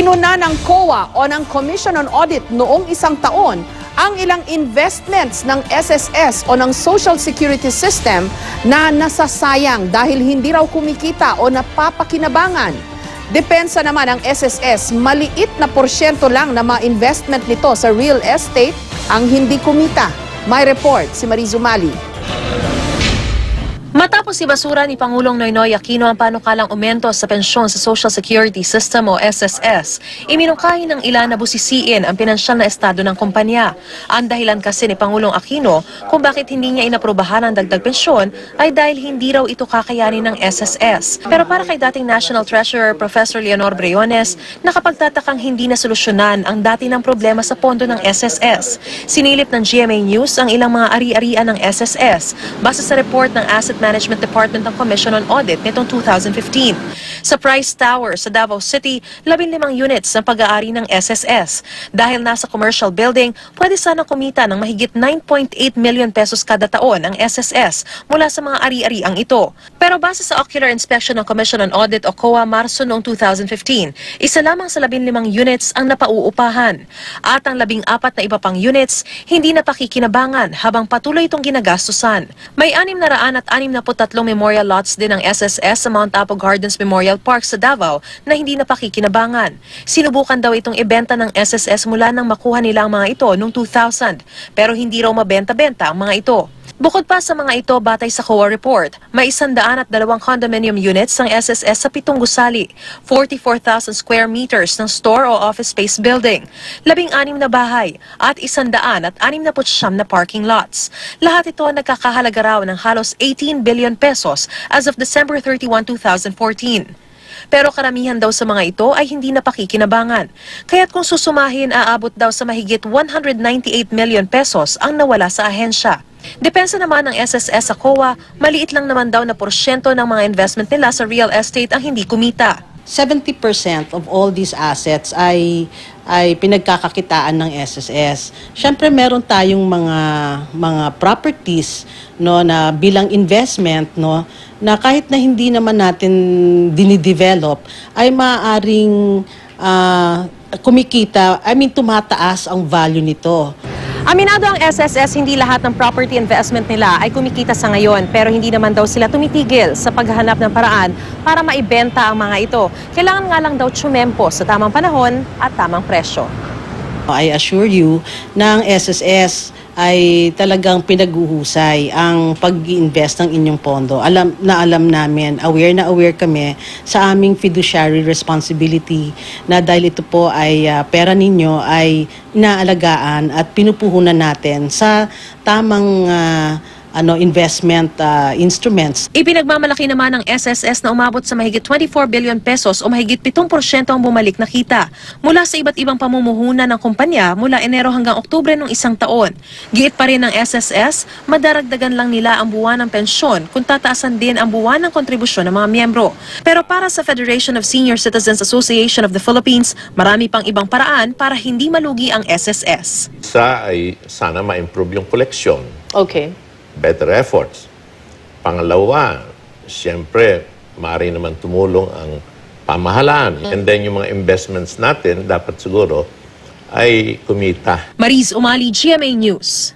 Kinuna ng COA o ng Commission on Audit noong isang taon ang ilang investments ng SSS o ng Social Security System na nasasayang dahil hindi raw kumikita o napapakinabangan. Depensa naman ng SSS, maliit na porsyento lang na mga investment nito sa real estate ang hindi kumita. May report si Mariz Umali. Matapos ibasura ni Pangulong Noynoy Aquino ang panukalang aumento sa pensyon sa Social Security System o SSS, iminungkahi ng ilan na busisiin ang pinansyal na estado ng kumpanya. Ang dahilan kasi ni Pangulong Aquino kung bakit hindi niya inaprubahan ang dagdag pensyon ay dahil hindi raw ito kakayanin ng SSS. Pero para kay dating National Treasurer Professor Leonor Briones, nakapagtatakang hindi na solusyonan ang dati ng problema sa pondo ng SSS. Sinilip ng GMA News ang ilang mga ari-arian ng SSS base sa report ng Asset Management Department ng Commission on Audit nitong 2015. Sa Price Tower sa Davao City, 15 units ang pag-aari ng SSS. Dahil nasa commercial building, pwede sana kumita ng mahigit 9.8 million pesos kada taon ang SSS mula sa mga ari-ariang ito. Pero base sa Ocular Inspection ng Commission on Audit o COA Marso noong 2015, isa lamang sa 15 units ang napauupahan. At ang 14 na iba pang units, hindi napakikinabangan habang patuloy itong ginagastusan. May 663 memorial lots din ng SSS sa Mount Apo Gardens Memorial Park sa Davao na hindi napakikinabangan. Sinubukan daw itong ibenta ng SSS mula nang makuha nila ang mga ito noong 2000, pero hindi raw mabenta-benta ang mga ito. Bukod pa sa mga ito, batay sa COA report, may 102 condominium units ng SSS sa 7 gusali, 44,000 square meters ng store o office space building, 16 na bahay, at 169 na parking lots. Lahat ito nagkakahalaga raw ng halos 18 billion pesos as of December 31, 2014. Pero karamihan daw sa mga ito ay hindi napakikinabangan. Kaya't kung susumahin, aabot daw sa mahigit 198 million pesos ang nawala sa ahensya. Depensa naman ng SSS sa COA, maliit lang naman daw na porsyento ng mga investment nila sa real estate ang hindi kumita. 70% of all these assets ay pinagkakakitaan ng SSS. Siyempre meron tayong mga properties no na bilang investment no na kahit na hindi naman natin dinidevelop ay maaaring kumikita, tumataas ang value nito. Aminado ang SSS, hindi lahat ng property investment nila ay kumikita sa ngayon, pero hindi naman daw sila tumitigil sa paghahanap ng paraan para maibenta ang mga ito. Kailangan nga lang daw tsumempo sa tamang panahon at tamang presyo. I assure you na ang SSS ay talagang pinaghuhusay ang pag-i-invest ng inyong pondo. Alam namin, aware kami sa aming fiduciary responsibility na dahil ito po ay pera ninyo ay inaalagaan at pinupuhunan natin sa tamang investment instruments. Ipinagmamalaki naman ng SSS na umabot sa mahigit 24 billion pesos o mahigit 7% ang bumalik na kita mula sa iba't ibang pamumuhunan ng kumpanya mula Enero hanggang Oktubre ng isang taon. Giit pa rin ng SSS, madaragdagan lang nila ang buwan ng pensyon kung tataasan din ang buwan ng kontribusyon ng mga miyembro. Pero para sa Federation of Senior Citizens Association of the Philippines, marami pang ibang paraan para hindi malugi ang SSS. Ay sana ma-improve yung koleksyon. Okay. Better efforts. Pangalawa, siyempre, maaari naman tumulong ang pamahalaan. And then yung mga investments natin, dapat siguro ay kumita. Mariz Umali, GMA News.